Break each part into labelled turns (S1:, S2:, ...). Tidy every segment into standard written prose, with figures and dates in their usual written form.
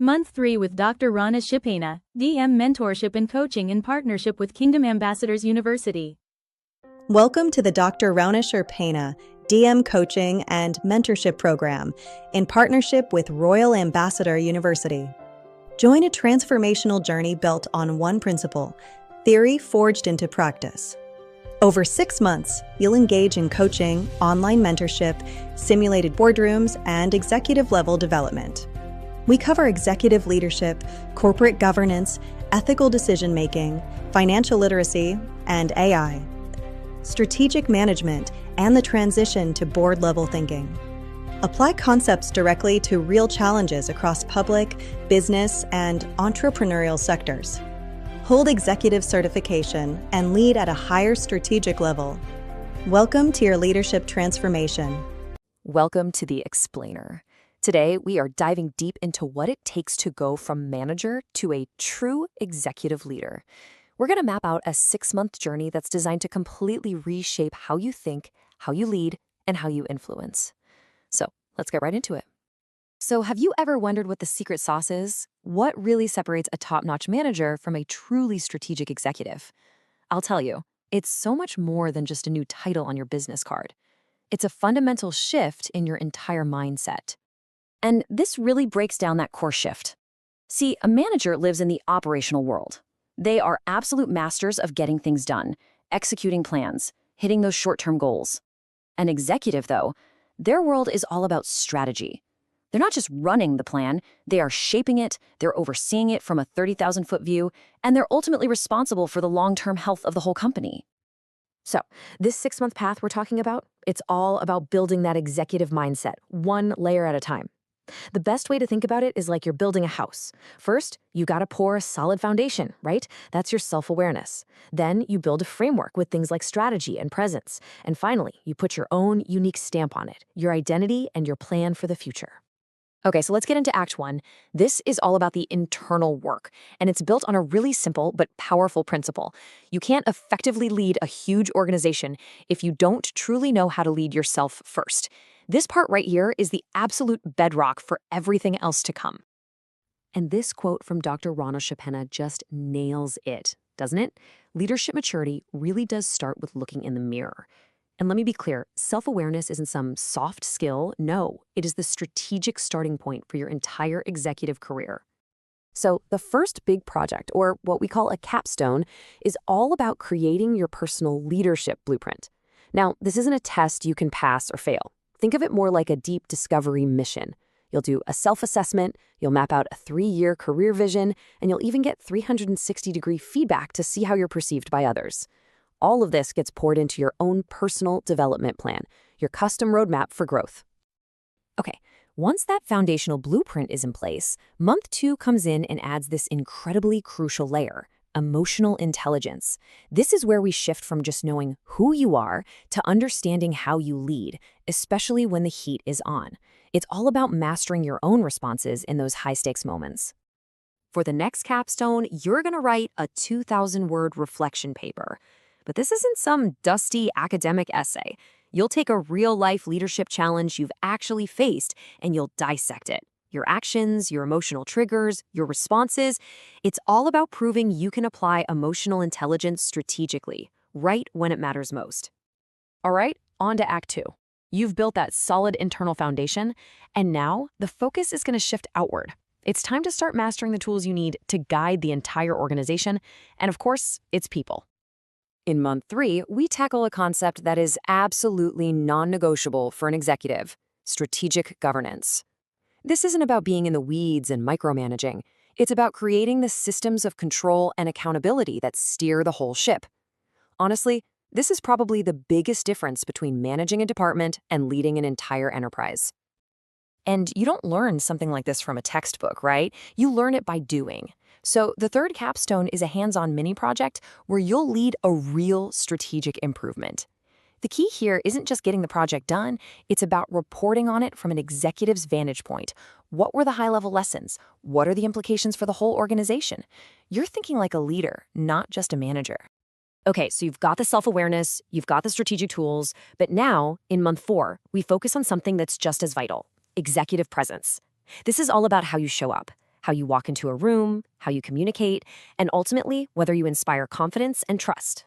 S1: Month 3 with Dr. Rauna Shipena, DM Mentorship and Coaching in partnership with Kingdom Ambassadors University.
S2: Welcome to the Dr. Rauna Shipena DM Coaching and Mentorship Program in partnership with Royal Ambassador University. Join a transformational journey built on one principle, theory forged into practice. Over 6 months, you'll engage in coaching, online mentorship, simulated boardrooms, and executive-level development. We cover executive leadership, corporate governance, ethical decision-making, financial literacy, and AI, strategic management, and the transition to board-level thinking. Apply concepts directly to real challenges across public, business, and entrepreneurial sectors. Hold executive certification and lead at a higher strategic level. Welcome to your leadership transformation.
S3: Welcome to The Explainer. Today, we are diving deep into what it takes to go from manager to a true executive leader. We're going to map out a 6-month journey that's designed to completely reshape how you think, how you lead, and how you influence. So let's get right into it. So have you ever wondered what the secret sauce is? What really separates a top-notch manager from a truly strategic executive? I'll tell you, it's so much more than just a new title on your business card. It's a fundamental shift in your entire mindset. And this really breaks down that core shift. See, a manager lives in the operational world. They are absolute masters of getting things done, executing plans, hitting those short-term goals. An executive, though, their world is all about strategy. They're not just running the plan, they are shaping it, they're overseeing it from a 30,000-foot view, and they're ultimately responsible for the long-term health of the whole company. So, this 6-month path we're talking about, it's all about building that executive mindset, one layer at a time. The best way to think about it is like you're building a house. First, you got to pour a solid foundation, right? That's your self-awareness. Then you build a framework with things like strategy and presence. And finally, you put your own unique stamp on it, your identity and your plan for the future. Okay, so let's get into Act 1. This is all about the internal work, and it's built on a really simple but powerful principle. You can't effectively lead a huge organization if you don't truly know how to lead yourself first. This part right here is the absolute bedrock for everything else to come. And this quote from Dr. Rauna Shipena just nails it, doesn't it? Leadership maturity really does start with looking in the mirror. And let me be clear, self-awareness isn't some soft skill. No, it is the strategic starting point for your entire executive career. So the first big project, or what we call a capstone, is all about creating your personal leadership blueprint. Now, this isn't a test you can pass or fail. Think of it more like a deep discovery mission. You'll do a self-assessment, you'll map out a 3-year career vision, and you'll even get 360-degree feedback to see how you're perceived by others. All of this gets poured into your own personal development plan, your custom roadmap for growth. Okay, once that foundational blueprint is in place, month 2 comes in and adds this incredibly crucial layer, emotional intelligence. This is where we shift from just knowing who you are to understanding how you lead, especially when the heat is on. It's all about mastering your own responses in those high-stakes moments. For the next capstone, you're going to write a 2,000-word reflection paper. But this isn't some dusty academic essay. You'll take a real-life leadership challenge you've actually faced, and you'll dissect it. Your actions, your emotional triggers, your responses. It's all about proving you can apply emotional intelligence strategically, right when it matters most. All right, on to Act 2. You've built that solid internal foundation, and now the focus is going to shift outward. It's time to start mastering the tools you need to guide the entire organization, and of course, it's people. In month 3, we tackle a concept that is absolutely non-negotiable for an executive: strategic governance. This isn't about being in the weeds and micromanaging. It's about creating the systems of control and accountability that steer the whole ship. Honestly, this is probably the biggest difference between managing a department and leading an entire enterprise. And you don't learn something like this from a textbook, right? You learn it by doing. So the third capstone is a hands-on mini project where you'll lead a real strategic improvement. The key here isn't just getting the project done, it's about reporting on it from an executive's vantage point. What were the high-level lessons? What are the implications for the whole organization? You're thinking like a leader, not just a manager. Okay, so you've got the self-awareness, you've got the strategic tools, but now, in month 4, we focus on something that's just as vital: executive presence. This is all about how you show up, how you walk into a room, how you communicate, and ultimately, whether you inspire confidence and trust.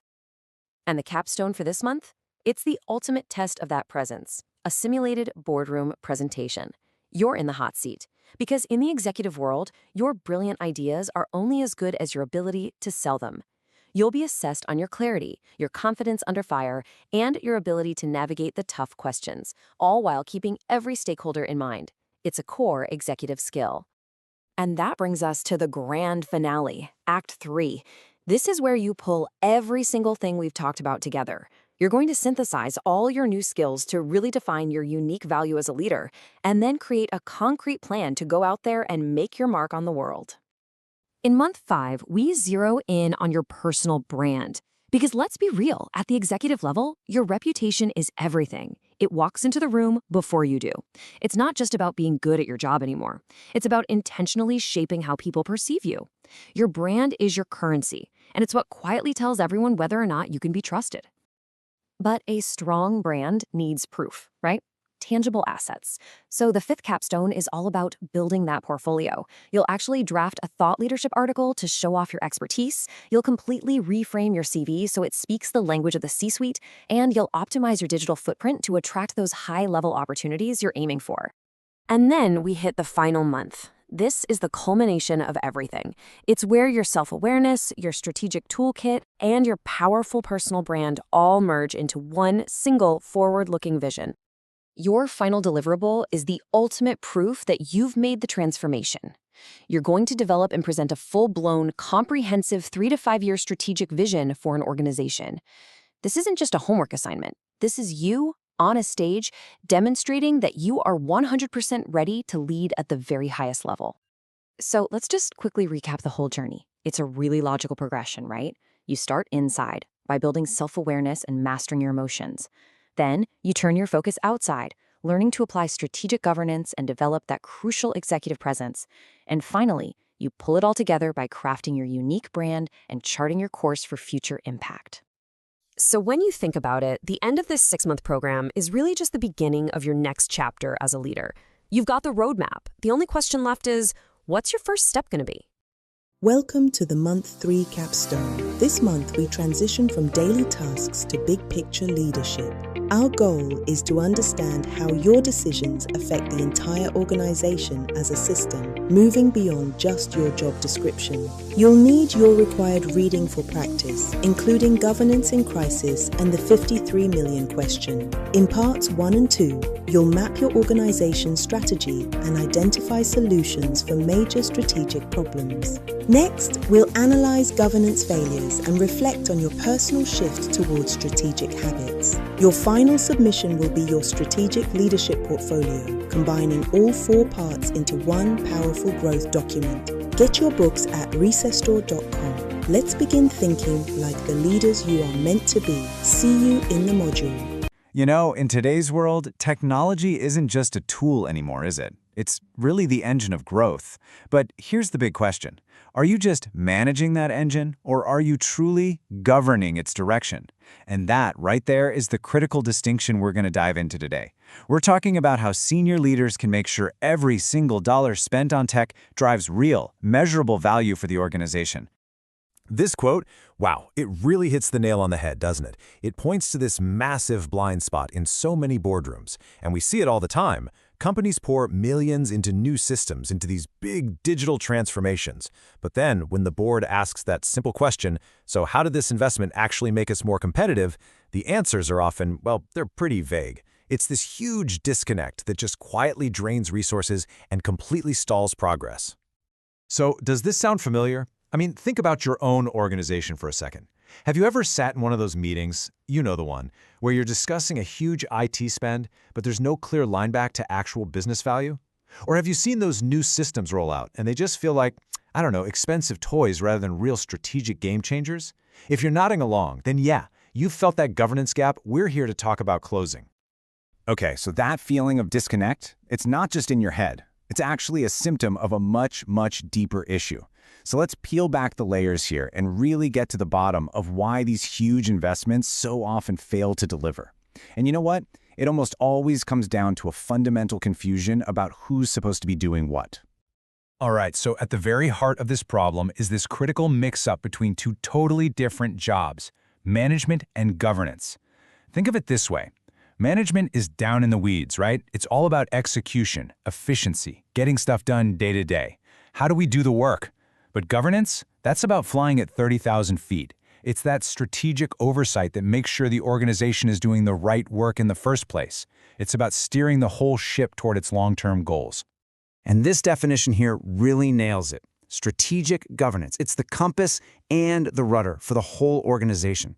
S3: And the capstone for this month? It's the ultimate test of that presence, a simulated boardroom presentation. You're in the hot seat. Because in the executive world, your brilliant ideas are only as good as your ability to sell them. You'll be assessed on your clarity, your confidence under fire, and your ability to navigate the tough questions, all while keeping every stakeholder in mind. It's a core executive skill. And that brings us to the grand finale, Act 3. This is where you pull every single thing we've talked about together. You're going to synthesize all your new skills to really define your unique value as a leader, and then create a concrete plan to go out there and make your mark on the world. In month 5, we zero in on your personal brand. Because let's be real, at the executive level, your reputation is everything. It walks into the room before you do. It's not just about being good at your job anymore. It's about intentionally shaping how people perceive you. Your brand is your currency, and it's what quietly tells everyone whether or not you can be trusted. But a strong brand needs proof, right? Tangible assets. So the 5th capstone is all about building that portfolio. You'll actually draft a thought leadership article to show off your expertise. You'll completely reframe your CV so it speaks the language of the C-suite, and you'll optimize your digital footprint to attract those high-level opportunities you're aiming for. And then we hit the final month. This is the culmination of everything. It's where your self-awareness, your strategic toolkit, and your powerful personal brand all merge into one single forward-looking vision. Your final deliverable is the ultimate proof that you've made the transformation. You're going to develop and present a full-blown, comprehensive 3 to 5 year strategic vision for an organization. This isn't just a homework assignment. This is you on a stage demonstrating that you are 100% ready to lead at the very highest level. So let's just quickly recap the whole journey. It's a really logical progression, right? You start inside by building self-awareness and mastering your emotions. Then you turn your focus outside, learning to apply strategic governance and develop that crucial executive presence. And finally, you pull it all together by crafting your unique brand and charting your course for future impact. So when you think about it, the end of this 6-month program is really just the beginning of your next chapter as a leader. You've got the roadmap. The only question left is, what's your first step going to be?
S4: Welcome to the Month 3 capstone. This month we transition from daily tasks to big picture leadership. Our goal is to understand how your decisions affect the entire organization as a system, moving beyond just your job description. You'll need your required reading for practice, including Governance in Crisis and the 53 million question. In parts 1 and 2, you'll map your organization's strategy and identify solutions for major strategic problems. Next, we'll analyze governance failures and reflect on your personal shift towards strategic habits. Your final submission will be your strategic leadership portfolio, combining all 4 parts into one powerful growth document. Get your books at recesstore.com. Let's begin thinking like the leaders you are meant to be. See you in the module.
S5: You know, in today's world, technology isn't just a tool anymore, is it? It's really the engine of growth. But here's the big question. Are you just managing that engine, or are you truly governing its direction? And that right there is the critical distinction we're going to dive into today. We're talking about how senior leaders can make sure every single dollar spent on tech drives real, measurable value for the organization.
S6: This quote, wow, it really hits the nail on the head, doesn't it? It points to this massive blind spot in so many boardrooms, and we see it all the time. Companies pour millions into new systems, into these big digital transformations. But then, when the board asks that simple question, so how did this investment actually make us more competitive? The answers are often, well, they're pretty vague. It's this huge disconnect that just quietly drains resources and completely stalls progress.
S5: So, does this sound familiar? I mean, think about your own organization for a second. Have you ever sat in one of those meetings, you know the one, where you're discussing a huge IT spend, but there's no clear line back to actual business value? Or have you seen those new systems roll out and they just feel like, I don't know, expensive toys rather than real strategic game changers? If you're nodding along, then yeah, you've felt that governance gap we're here to talk about closing.
S7: Okay, so that feeling of disconnect, it's not just in your head. It's actually a symptom of a much, much deeper issue. So let's peel back the layers here and really get to the bottom of why these huge investments so often fail to deliver. And you know what? It almost always comes down to a fundamental confusion about who's supposed to be doing what.
S5: All right, so at the very heart of this problem is this critical mix-up between two totally different jobs, management and governance. Think of it this way. Management is down in the weeds, right? It's all about execution, efficiency, getting stuff done day to day. How do we do the work? But governance? That's about flying at 30,000 feet. It's that strategic oversight that makes sure the organization is doing the right work in the first place. It's about steering the whole ship toward its long-term goals.
S8: And this definition here really nails it. Strategic governance. It's the compass and the rudder for the whole organization.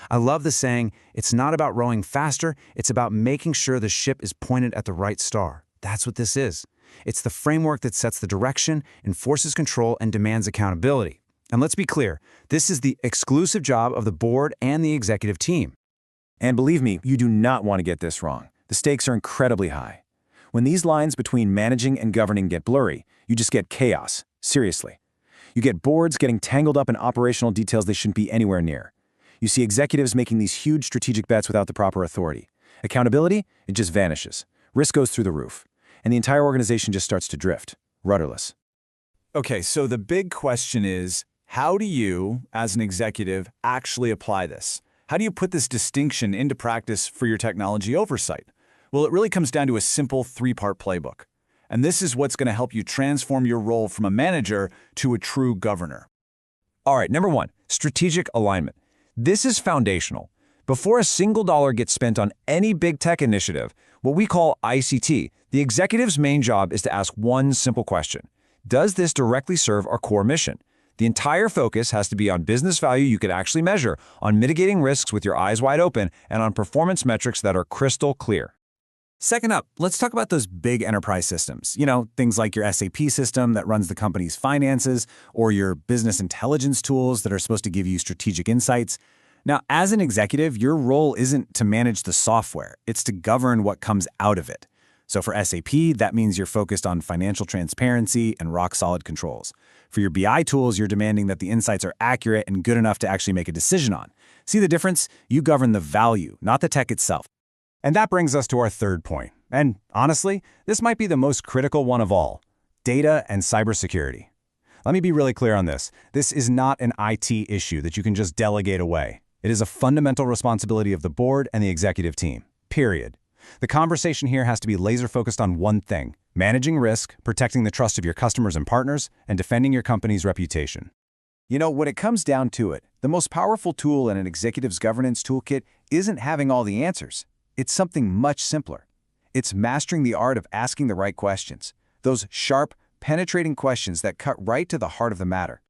S8: I love the saying, it's not about rowing faster, it's about making sure the ship is pointed at the right star. That's what this is. It's the framework that sets the direction, enforces control, and demands accountability. And let's be clear, this is the exclusive job of the board and the executive team.
S7: And believe me, you do not want to get this wrong. The stakes are incredibly high. When these lines between managing and governing get blurry, you just get chaos, seriously. You get boards getting tangled up in operational details they shouldn't be anywhere near. You see executives making these huge strategic bets without the proper authority. Accountability, it just vanishes. Risk goes through the roof. And the entire organization just starts to drift, rudderless.
S5: Okay, so the big question is, how do you, as an executive, actually apply this? How do you put this distinction into practice for your technology oversight? Well, it really comes down to a simple three-part playbook. And this is what's going to help you transform your role from a manager to a true governor.
S6: All right, number one, strategic alignment. This is foundational. Before a single dollar gets spent on any big tech initiative, what we call ICT, the executive's main job is to ask one simple question. Does this directly serve our core mission? The entire focus has to be on business value you could actually measure, on mitigating risks with your eyes wide open, and on performance metrics that are crystal clear.
S7: Second up, let's talk about those big enterprise systems. You know, things like your SAP system that runs the company's finances, or your business intelligence tools that are supposed to give you strategic insights. Now, as an executive, your role isn't to manage the software, it's to govern what comes out of it. So for SAP, that means you're focused on financial transparency and rock-solid controls. For your BI tools, you're demanding that the insights are accurate and good enough to actually make a decision on. See the difference? You govern the value, not the tech itself.
S5: And that brings us to our third point. And honestly, this might be the most critical one of all: data and cybersecurity. Let me be really clear on this. This is not an IT issue that you can just delegate away. It is a fundamental responsibility of the board and the executive team, period. The conversation here has to be laser-focused on one thing: managing risk, protecting the trust of your customers and partners, and defending your company's reputation.
S7: You know, when it comes down to it, the most powerful tool in an executive's governance toolkit isn't having all the answers. It's something much simpler. It's mastering the art of asking the right questions. Those sharp, penetrating questions that cut right to the heart of the matter.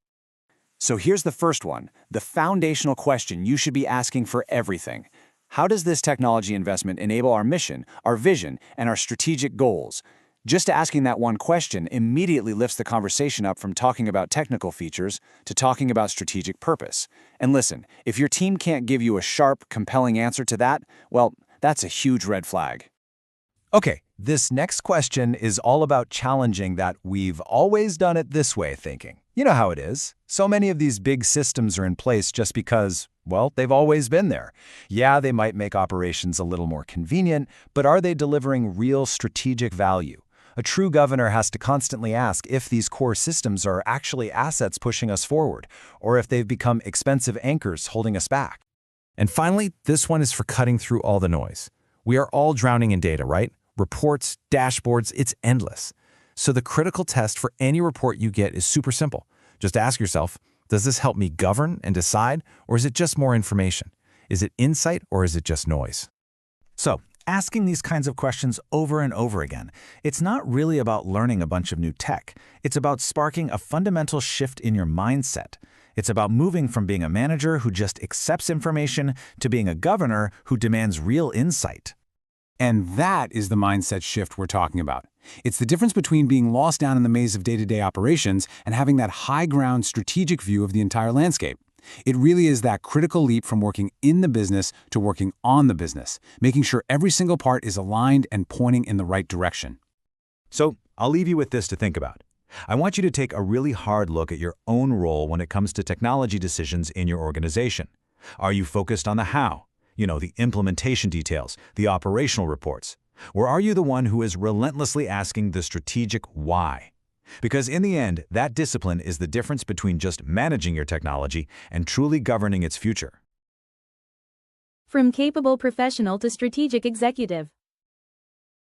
S7: So here's the first one, the foundational question you should be asking for everything. How does this technology investment enable our mission, our vision, and our strategic goals? Just asking that one question immediately lifts the conversation up from talking about technical features to talking about strategic purpose. And listen, if your team can't give you a sharp, compelling answer to that, well, that's a huge red flag.
S6: Okay, this next question is all about challenging that we've always done it this way thinking. You know how it is. So many of these big systems are in place just because, well, they've always been there. Yeah, they might make operations a little more convenient, but are they delivering real strategic value? A true governor has to constantly ask if these core systems are actually assets pushing us forward, or if they've become expensive anchors holding us back.
S5: And finally, this one is for cutting through all the noise. We are all drowning in data, right? Reports, dashboards, it's endless. So the critical test for any report you get is super simple. Just ask yourself, does this help me govern and decide, or is it just more information? Is it insight, or is it just noise?
S9: So, asking these kinds of questions over and over again, it's not really about learning a bunch of new tech. It's about sparking a fundamental shift in your mindset. It's about moving from being a manager who just accepts information to being a governor who demands real insight.
S7: And that is the mindset shift we're talking about. It's the difference between being lost down in the maze of day-to-day operations and having that high-ground strategic view of the entire landscape. It really is that critical leap from working in the business to working on the business, making sure every single part is aligned and pointing in the right direction.
S6: So I'll leave you with this to think about. I want you to take a really hard look at your own role when it comes to technology decisions in your organization. Are you focused on the how? You know, the implementation details, the operational reports. Or are you the one who is relentlessly asking the strategic why?
S7: Because in the end, that discipline is the difference between just managing your technology and truly governing its future.
S1: From capable professional to strategic executive.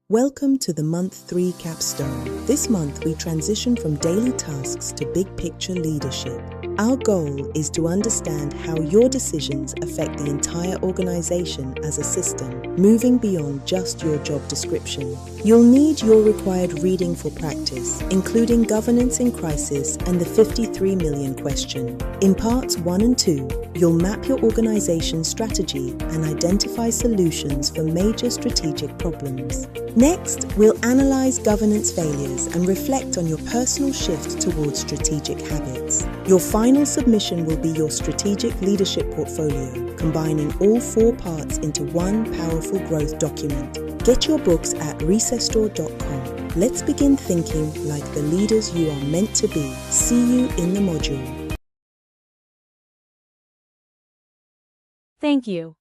S4: Welcome to the Month 3 capstone. This month, we transition from daily tasks to big picture leadership. Our goal is to understand how your decisions affect the entire organization as a system, moving beyond just your job description. You'll need your required reading for practice, including Governance in Crisis and the 53 million question. In parts 1 and 2, you'll map your organization's strategy and identify solutions for major strategic problems. Next, we'll analyze governance failures and reflect on your personal shift towards strategic habits. Your final submission will be your strategic leadership portfolio, combining all 4 parts into one powerful growth document. Get your books at recesstore.com. Let's begin thinking like the leaders you are meant to be. See you in the module.
S1: Thank you.